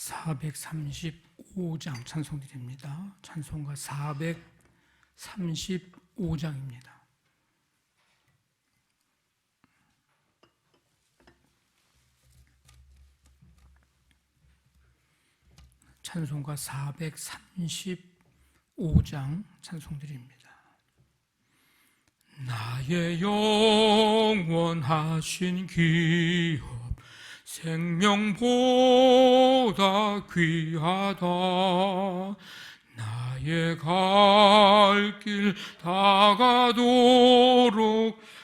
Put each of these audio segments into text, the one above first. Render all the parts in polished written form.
435장 찬송드립니다. 찬송가 435장입니다. 찬송가 435장 찬송드립니다. 나의 영원하신 기업 생명보다 귀하다. 나의 갈 길 다가도록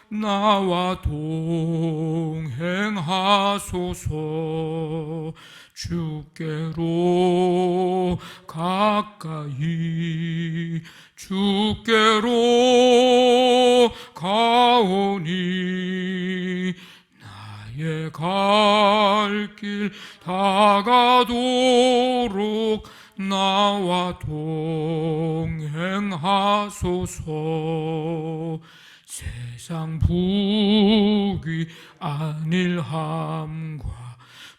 나와 동행하소서. 주께로 가까이 주께로 가오니 나의 갈 길 다가도록 나와 동행하소서. 세상 부귀 안일함과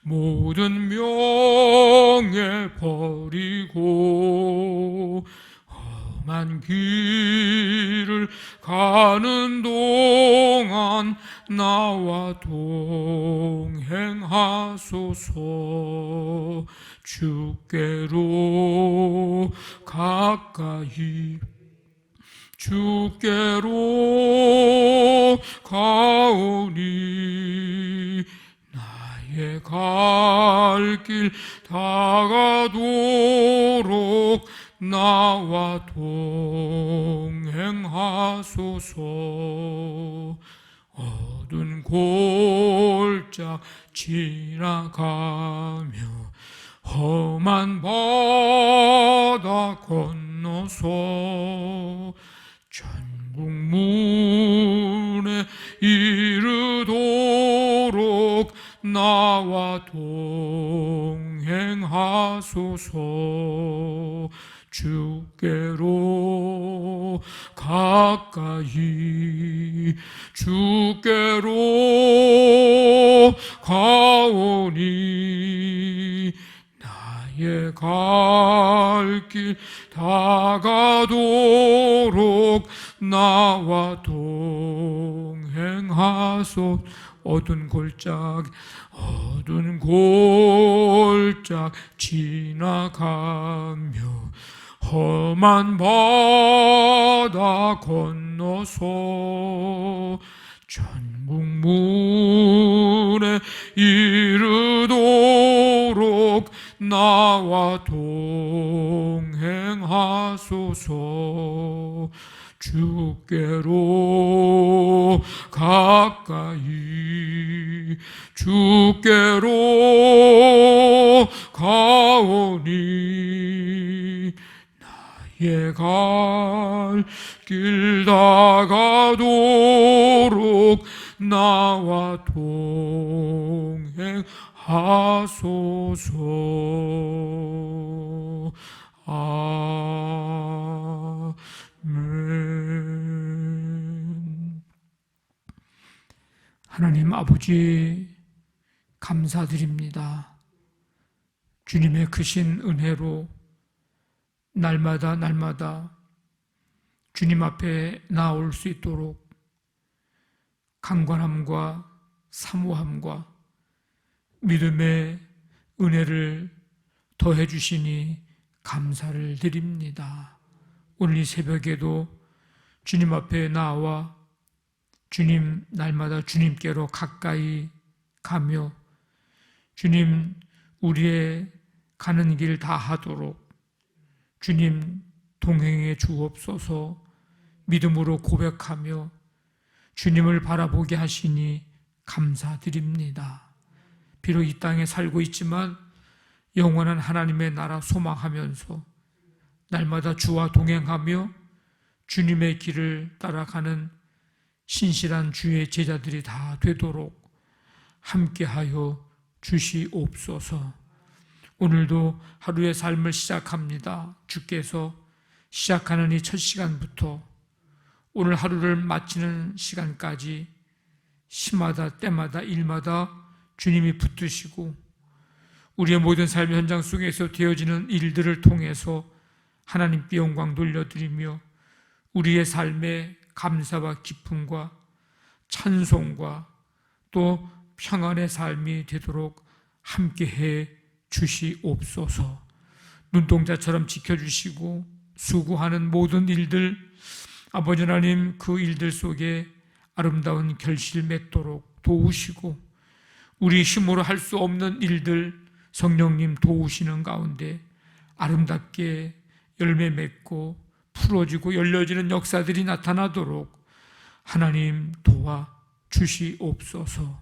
모든 명예 버리고 험한 길을 가는 동안 나와 동행하소서. 주께로 가까이 주께로 가오니 나의 갈 길 다가도록 나와 동행하소서. 어두운 골짜 지나가며 험한 바다 건너서 천국 문에 이르도록 나와 동행하소서. 주께로 가까이 주께로 가오니 나의 갈 길 다가도록 나와 동행하소서. 어두운 골짝 지나가며 험한 바다 건너서 천국 문에 이르도록 나와 동행하소서. 주께로 가까이 주께로 가오니 나의 갈 길 다가도록 나와 동행하소서. 아멘. 하나님 아버지 감사드립니다. 주님의 크신 은혜로 날마다 주님 앞에 나올 수 있도록 강건함과 사모함과 믿음의 은혜를 더해 주시니 감사를 드립니다. 오늘 이 새벽에도 주님 앞에 나와 주님 날마다 주님께로 가까이 가며 주님 우리의 가는 길 다 하도록 주님 동행해 주옵소서. 믿음으로 고백하며 주님을 바라보게 하시니 감사드립니다. 비록 이 땅에 살고 있지만 영원한 하나님의 나라 소망하면서 날마다 주와 동행하며 주님의 길을 따라가는 신실한 주의 제자들이 다 되도록 함께하여 주시옵소서. 오늘도 하루의 삶을 시작합니다. 주께서 시작하는 이 첫 시간부터 오늘 하루를 마치는 시간까지 시마다 때마다 일마다 주님이 붙드시고 우리의 모든 삶의 현장 속에서 되어지는 일들을 통해서 하나님께 영광 돌려드리며 우리의 삶에 감사와 기쁨과 찬송과 또 평안의 삶이 되도록 함께해 주시옵소서. 눈동자처럼 지켜주시고 수고하는 모든 일들, 아버지 하나님 그 일들 속에 아름다운 결실 맺도록 도우시고 우리 힘으로 할 수 없는 일들 성령님 도우시는 가운데 아름답게 열매 맺고 풀어지고 열려지는 역사들이 나타나도록 하나님 도와 주시옵소서.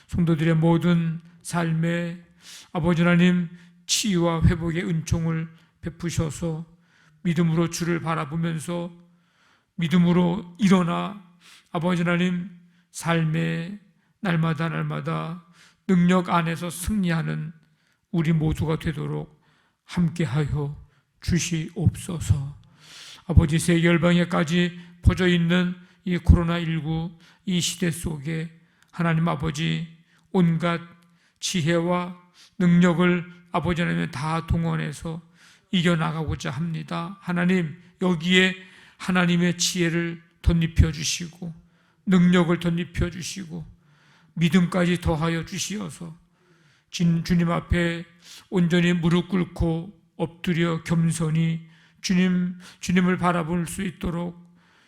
성도들의 모든 삶에 아버지 하나님 치유와 회복의 은총을 베푸셔서 믿음으로 주를 바라보면서 믿음으로 일어나 아버지 하나님 삶의 날마다 능력 안에서 승리하는 우리 모두가 되도록 함께하여 주시옵소서. 아버지 세계 열방에까지 퍼져 있는 이 코로나19 이 시대 속에 하나님 아버지 온갖 지혜와 능력을 아버지 하나님 다 동원해서 이겨나가고자 합니다. 하나님 여기에 하나님의 지혜를 덧입혀 주시고 능력을 덧입혀 주시고 믿음까지 더하여 주시어서 주님 앞에 온전히 무릎 꿇고 엎드려 겸손히 주님을 바라볼 수 있도록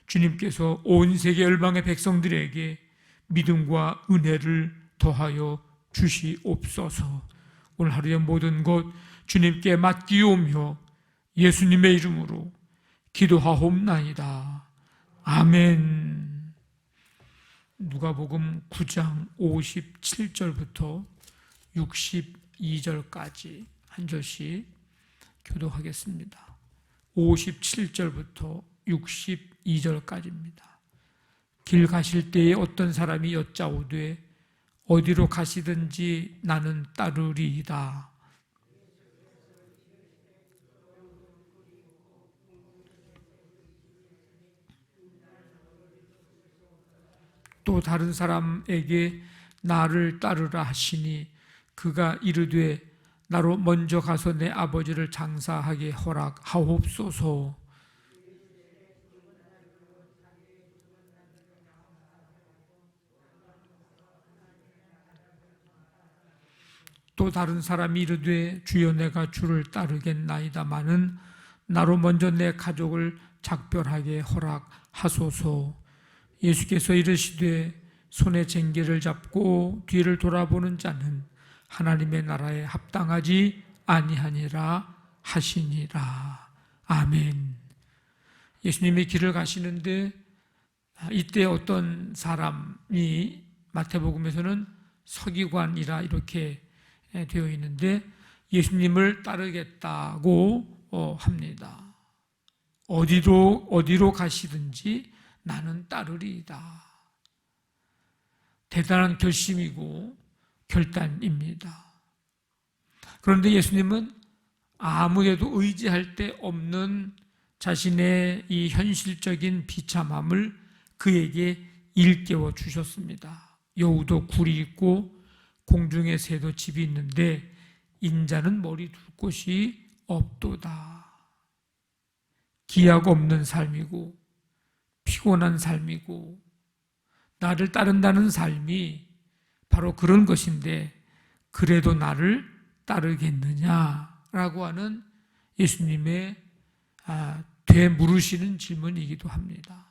주님께서 온 세계 열방의 백성들에게 믿음과 은혜를 더하여 주시옵소서. 오늘 하루의 모든 것 주님께 맡기오며 예수님의 이름으로 기도하옵나이다. 아멘. 누가복음 9장 57절부터 62절까지 한 절씩 교독하겠습니다. 57절부터 62절까지입니다. 길 가실 때에 어떤 사람이 여짜오되 어디로 가시든지 나는 따르리이다. 또 다른 사람에게 나를 따르라 하시니 그가 이르되 나로 먼저 가서 내 아버지를 장사하게 허락하옵소서. 또 다른 사람이 이르되 주여 내가 주를 따르겠나이다마는 나로 먼저 내 가족을 작별하게 허락하소서. 예수께서 이르시되 손에 쟁기를 잡고 뒤를 돌아보는 자는 하나님의 나라에 합당하지 아니하니라 하시니라. 아멘. 예수님이 길을 가시는데 이때 어떤 사람이 마태복음에서는 서기관이라 이렇게 되어 있는데 예수님을 따르겠다고 합니다. 어디로 가시든지 나는 따르리이다. 대단한 결심이고 결단입니다. 그런데 예수님은 아무데도 의지할 데 없는 자신의 이 현실적인 비참함을 그에게 일깨워 주셨습니다. 여우도 굴이 있고 공중의 새도 집이 있는데 인자는 머리 둘 곳이 없도다. 기약 없는 삶이고 피곤한 삶이고 나를 따른다는 삶이 바로 그런 것인데 그래도 나를 따르겠느냐라고 하는 예수님의 되물으시는 질문이기도 합니다.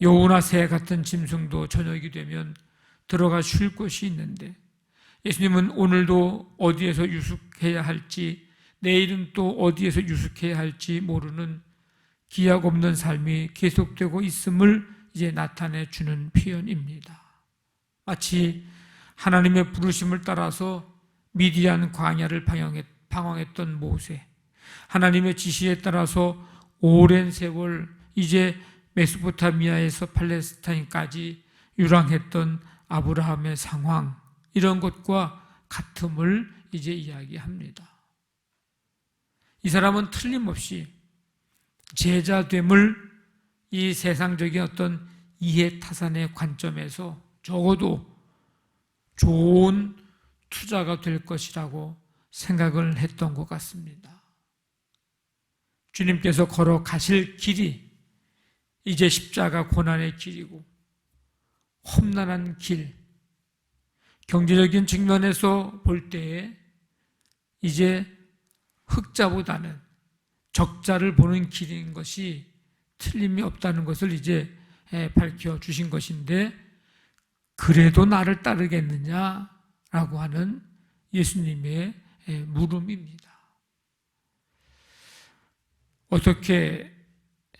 여우나 새 같은 짐승도 저녁이 되면 들어가 쉴 곳이 있는데 예수님은 오늘도 어디에서 유숙해야 할지 내일은 또 어디에서 유숙해야 할지 모르는 기약 없는 삶이 계속되고 있음을 이제 나타내 주는 표현입니다. 마치 하나님의 부르심을 따라서 미디안 광야를 방황했던 모세, 하나님의 지시에 따라서 오랜 세월 이제 메소포타미아에서 팔레스타인까지 유랑했던 아브라함의 상황, 이런 것과 같음을 이제 이야기합니다. 이 사람은 틀림없이 제자됨을 이 세상적인 어떤 이해 타산의 관점에서 적어도 좋은 투자가 될 것이라고 생각을 했던 것 같습니다. 주님께서 걸어가실 길이 이제 십자가 고난의 길이고 험난한 길, 경제적인 측면에서 볼 때에 이제 흑자보다는 적자를 보는 길인 것이 틀림이 없다는 것을 이제 밝혀주신 것인데, 그래도 나를 따르겠느냐라고 하는 예수님의 물음입니다. 어떻게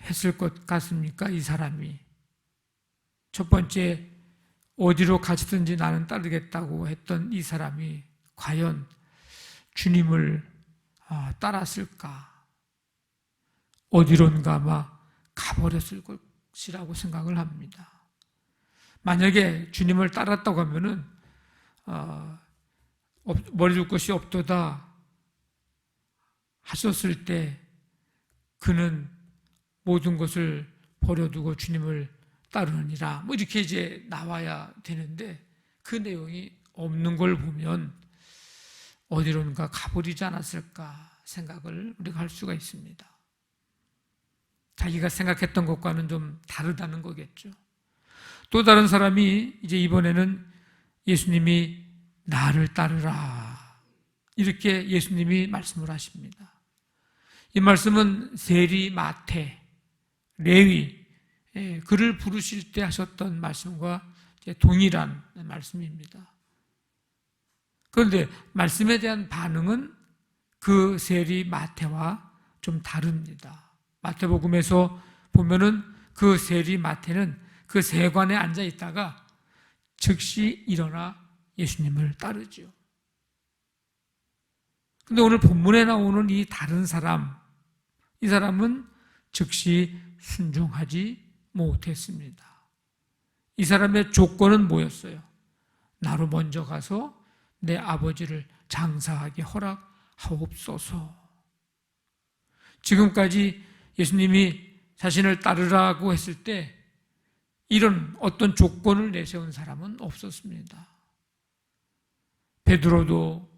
했을 것 같습니까? 이 사람이 첫 번째 어디로 가시든지 나는 따르겠다고 했던 이 사람이 과연 주님을 따랐을까? 어디론가 아마 가버렸을 것이라고 생각을 합니다. 만약에 주님을 따랐다고 하면은 버릴 것이 없도다 하셨을 때 그는 모든 것을 버려두고 주님을 따르느니라, 뭐 이렇게 이제 나와야 되는데, 그 내용이 없는 걸 보면 어디론가 가버리지 않았을까 생각을 우리가 할 수가 있습니다. 자기가 생각했던 것과는 좀 다르다는 거겠죠. 또 다른 사람이 이제 이번에는 예수님이 나를 따르라 이렇게 예수님이 말씀을 하십니다. 이 말씀은 세리, 마태, 레위, 그를 부르실 때 하셨던 말씀과 동일한 말씀입니다. 그런데 말씀에 대한 반응은 그 세리, 마태와 좀 다릅니다. 마태복음에서 보면은 그 세리, 마태는 그 세관에 앉아 있다가 즉시 일어나 예수님을 따르죠. 근데 오늘 본문에 나오는 이 다른 사람, 이 사람은 즉시 순종하지 못했습니다. 이 사람의 조건은 뭐였어요? 나로 먼저 가서 내 아버지를 장사하게 허락하옵소서. 지금까지 예수님이 자신을 따르라고 했을 때 이런 어떤 조건을 내세운 사람은 없었습니다. 베드로도,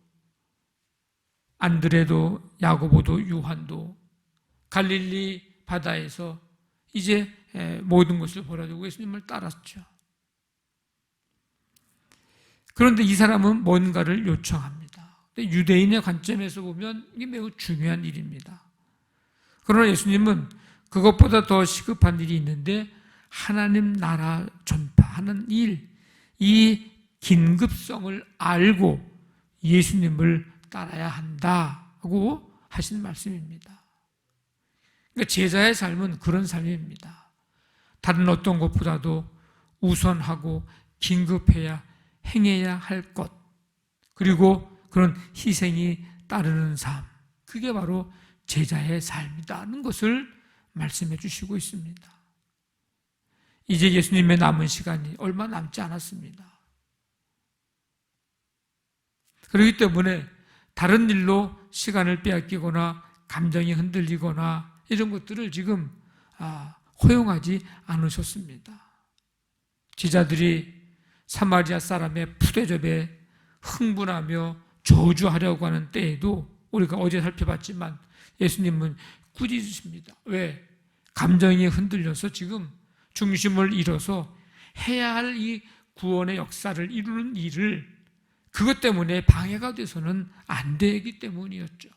안드레도, 야고보도, 요한도 갈릴리 바다에서 이제 모든 것을 버려두고 예수님을 따랐죠. 그런데 이 사람은 뭔가를 요청합니다. 유대인의 관점에서 보면 이게 매우 중요한 일입니다. 그러나 예수님은 그것보다 더 시급한 일이 있는데, 하나님 나라 전파하는 일, 이 긴급성을 알고 예수님을 따라야 한다고 하신 말씀입니다. 그러니까 제자의 삶은 그런 삶입니다. 다른 어떤 것보다도 우선하고 긴급해야 행해야 할 것, 그리고 그런 희생이 따르는 삶, 그게 바로 제자의 삶이라는 것을 말씀해 주시고 있습니다. 이제 예수님의 남은 시간이 얼마 남지 않았습니다. 그렇기 때문에 다른 일로 시간을 빼앗기거나 감정이 흔들리거나 이런 것들을 지금 허용하지 않으셨습니다. 제자들이 사마리아 사람의 푸대접에 흥분하며 저주하려고 하는 때에도 우리가 어제 살펴봤지만 예수님은 꾸짖으십니다. 왜? 감정이 흔들려서 지금 중심을 잃어서 해야 할 이 구원의 역사를 이루는 일을 그것 때문에 방해가 돼서는 안 되기 때문이었죠.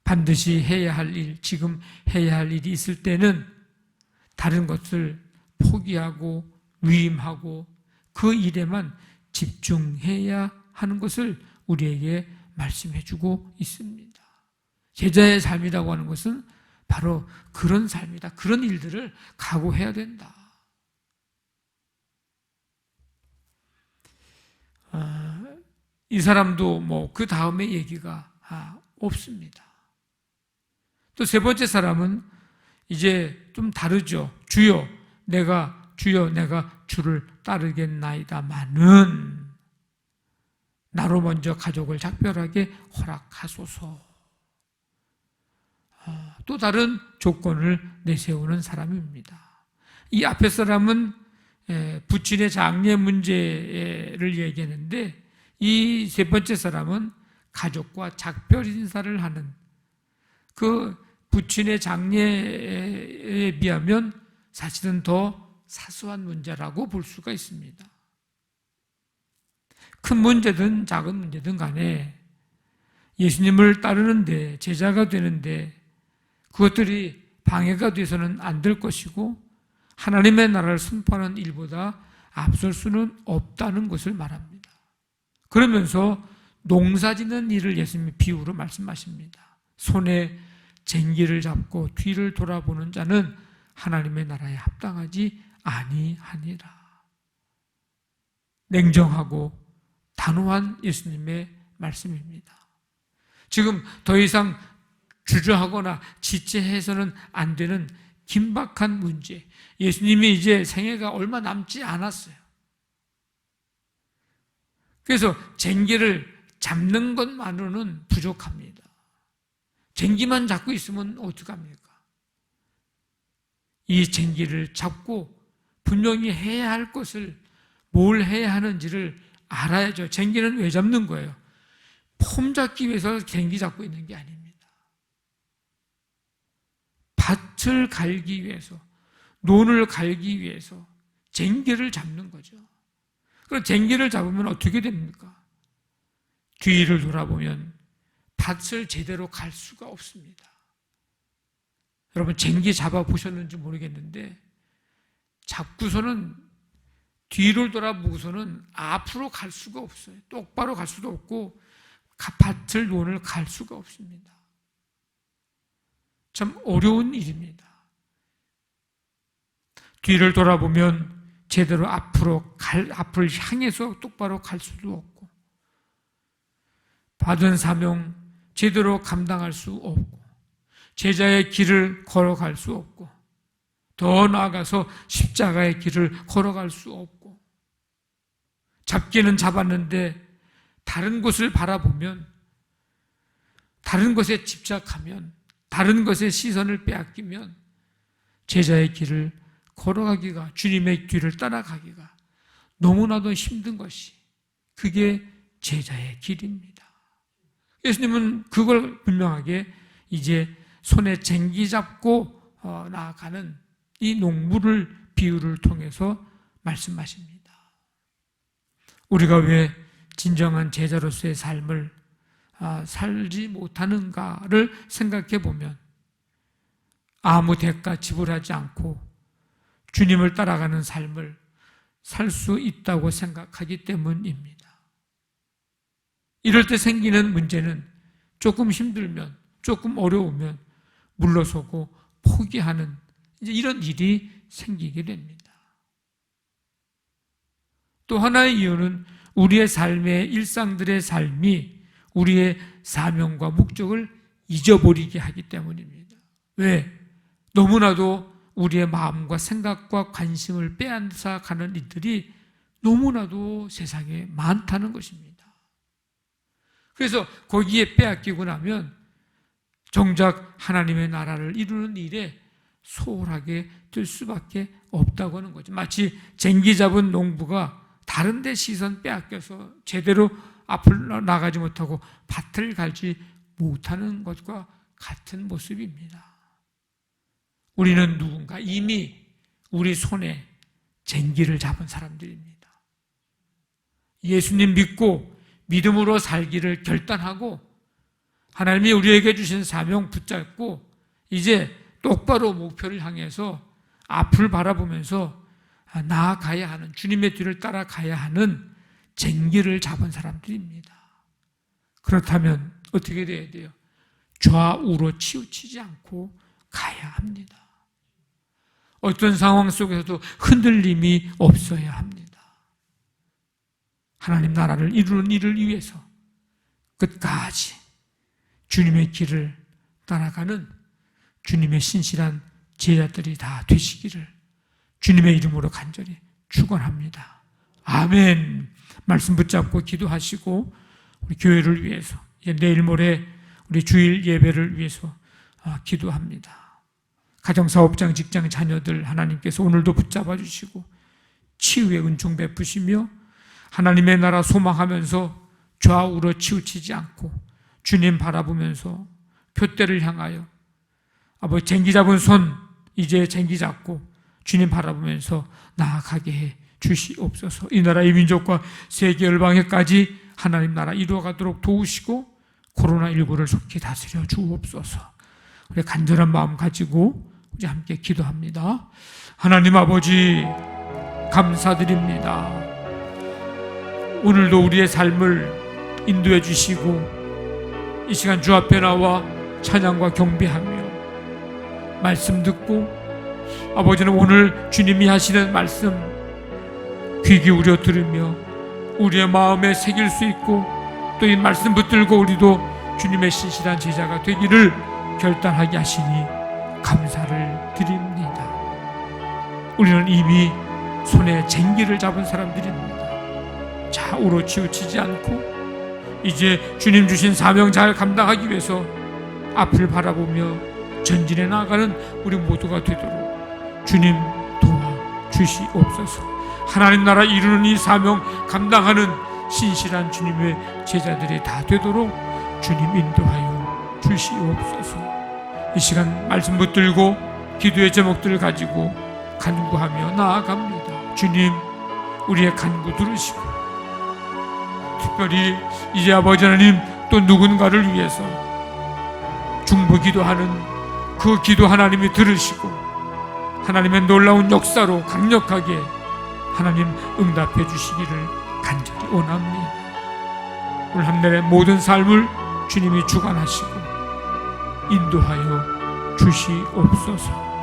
반드시 해야 할 일, 지금 해야 할 일이 있을 때는 다른 것을 포기하고 위임하고 그 일에만 집중해야 하는 것을 우리에게 말씀해 주고 있습니다. 제자의 삶이라고 하는 것은 바로 그런 삶이다. 그런 일들을 각오해야 된다. 이 사람도 뭐 그 다음에 얘기가 없습니다. 또 세 번째 사람은 이제 좀 다르죠. 주여 내가 주를 따르겠나이다마는 나로 먼저 가족을 작별하게 허락하소서. 또 다른 조건을 내세우는 사람입니다. 이 앞에 사람은 부친의 장례 문제를 얘기했는데, 이 세 번째 사람은 가족과 작별 인사를 하는, 그 부친의 장례에 비하면 사실은 더 사소한 문제라고 볼 수가 있습니다. 큰 문제든 작은 문제든 간에 예수님을 따르는데, 제자가 되는데 그것들이 방해가 돼서는 안 될 것이고, 하나님의 나라를 선포하는 일보다 앞설 수는 없다는 것을 말합니다. 그러면서 농사짓는 일을 예수님이 비유로 말씀하십니다. 손에 쟁기를 잡고 뒤를 돌아보는 자는 하나님의 나라에 합당하지 아니하니라. 냉정하고 단호한 예수님의 말씀입니다. 지금 더 이상 주저하거나 지체해서는 안 되는 긴박한 문제, 예수님이 이제 생애가 얼마 남지 않았어요. 그래서 쟁기를 잡는 것만으로는 부족합니다. 쟁기만 잡고 있으면 어떡합니까? 이 쟁기를 잡고 분명히 해야 할 것을, 뭘 해야 하는지를 알아야죠. 쟁기는 왜 잡는 거예요? 폼 잡기 위해서 쟁기 잡고 있는 게 아닙니다. 밭을 갈기 위해서, 논을 갈기 위해서 쟁기를 잡는 거죠. 그럼 쟁기를 잡으면 어떻게 됩니까? 뒤를 돌아보면 밭을 제대로 갈 수가 없습니다. 여러분, 쟁기 잡아보셨는지 모르겠는데, 잡고서는 뒤를 돌아보고서는 앞으로 갈 수가 없어요. 똑바로 갈 수도 없고 밭을, 논을 갈 수가 없습니다. 참 어려운 일입니다. 뒤를 돌아보면 제대로 앞을 향해서 똑바로 갈 수도 없고, 받은 사명 제대로 감당할 수 없고, 제자의 길을 걸어갈 수 없고, 더 나아가서 십자가의 길을 걸어갈 수 없고, 잡기는 잡았는데 다른 곳을 바라보면, 다른 것에 집착하면, 다른 것에 시선을 빼앗기면 제자의 길을 걸어가기가, 주님의 뒤를 따라가기가 너무나도 힘든 것이, 그게 제자의 길입니다. 예수님은 그걸 분명하게 이제 손에 쟁기 잡고 나아가는 이 농부를, 비유를 통해서 말씀하십니다. 우리가 왜 진정한 제자로서의 삶을 살지 못하는가를 생각해 보면, 아무 대가 지불하지 않고 주님을 따라가는 삶을 살 수 있다고 생각하기 때문입니다. 이럴 때 생기는 문제는 조금 힘들면, 조금 어려우면 물러서고 포기하는 이제 이런 일이 생기게 됩니다. 또 하나의 이유는 우리의 삶의, 일상들의 삶이 우리의 사명과 목적을 잊어버리게 하기 때문입니다. 왜? 너무나도 우리의 마음과 생각과 관심을 빼앗아 가는 일들이 너무나도 세상에 많다는 것입니다. 그래서 거기에 빼앗기고 나면 정작 하나님의 나라를 이루는 일에 소홀하게 될 수밖에 없다고 하는 거죠. 마치 쟁기 잡은 농부가 다른 데 시선 빼앗겨서 제대로 앞을 나가지 못하고 밭을 갈지 못하는 것과 같은 모습입니다. 우리는 누군가 이미 우리 손에 쟁기를 잡은 사람들입니다. 예수님 믿고 믿음으로 살기를 결단하고 하나님이 우리에게 주신 사명 붙잡고 이제 똑바로 목표를 향해서 앞을 바라보면서 나아가야 하는, 주님의 뒤를 따라가야 하는 쟁기를 잡은 사람들입니다. 그렇다면 어떻게 돼야 돼요? 좌우로 치우치지 않고 가야 합니다. 어떤 상황 속에서도 흔들림이 없어야 합니다. 하나님 나라를 이루는 일을 위해서 끝까지 주님의 길을 따라가는 주님의 신실한 제자들이 다 되시기를 주님의 이름으로 간절히 축원합니다. 아멘. 말씀 붙잡고 기도하시고 우리 교회를 위해서, 내일 모레 우리 주일 예배를 위해서 기도합니다. 가정사업장, 직장, 자녀들 하나님께서 오늘도 붙잡아 주시고 치유의 은총 베푸시며 하나님의 나라 소망하면서 좌우로 치우치지 않고 주님 바라보면서 표대를 향하여 아버지 쟁기 잡은 손 이제 쟁기 잡고 주님 바라보면서 나아가게 해 주시옵소서. 이 나라 이 민족과 세계 열방에까지 하나님 나라 이루어가도록 도우시고 코로나19를 속히 다스려 주옵소서. 우리 간절한 마음 가지고 우리 함께 기도합니다. 하나님 아버지 감사드립니다. 오늘도 우리의 삶을 인도해 주시고 이 시간 주 앞에 나와 찬양과 경배하며 말씀 듣고 아버지는 오늘 주님이 하시는 말씀 귀 기울여 들으며 우리의 마음에 새길 수 있고 또 이 말씀 붙들고 우리도 주님의 신실한 제자가 되기를 결단하게 하시니 감사를 드립니다. 우리는 이미 손에 쟁기를 잡은 사람들입니다. 좌우로 치우치지 않고 이제 주님 주신 사명 잘 감당하기 위해서 앞을 바라보며 전진해 나아가는 우리 모두가 되도록 주님 도와 주시옵소서. 하나님 나라 이루는 이 사명 감당하는 신실한 주님의 제자들이 다 되도록 주님 인도하여 주시옵소서. 이 시간 말씀 붙들고 기도의 제목들을 가지고 간구하며 나아갑니다. 주님 우리의 간구 들으시고 특별히 이제 아버지 하나님 또 누군가를 위해서 중보 기도하는 그 기도 하나님이 들으시고 하나님의 놀라운 역사로 강력하게 하나님 응답해 주시기를 간절히 원합니다. 오늘 한 날의 모든 삶을 주님이 주관하시고 인도하여 주시옵소서.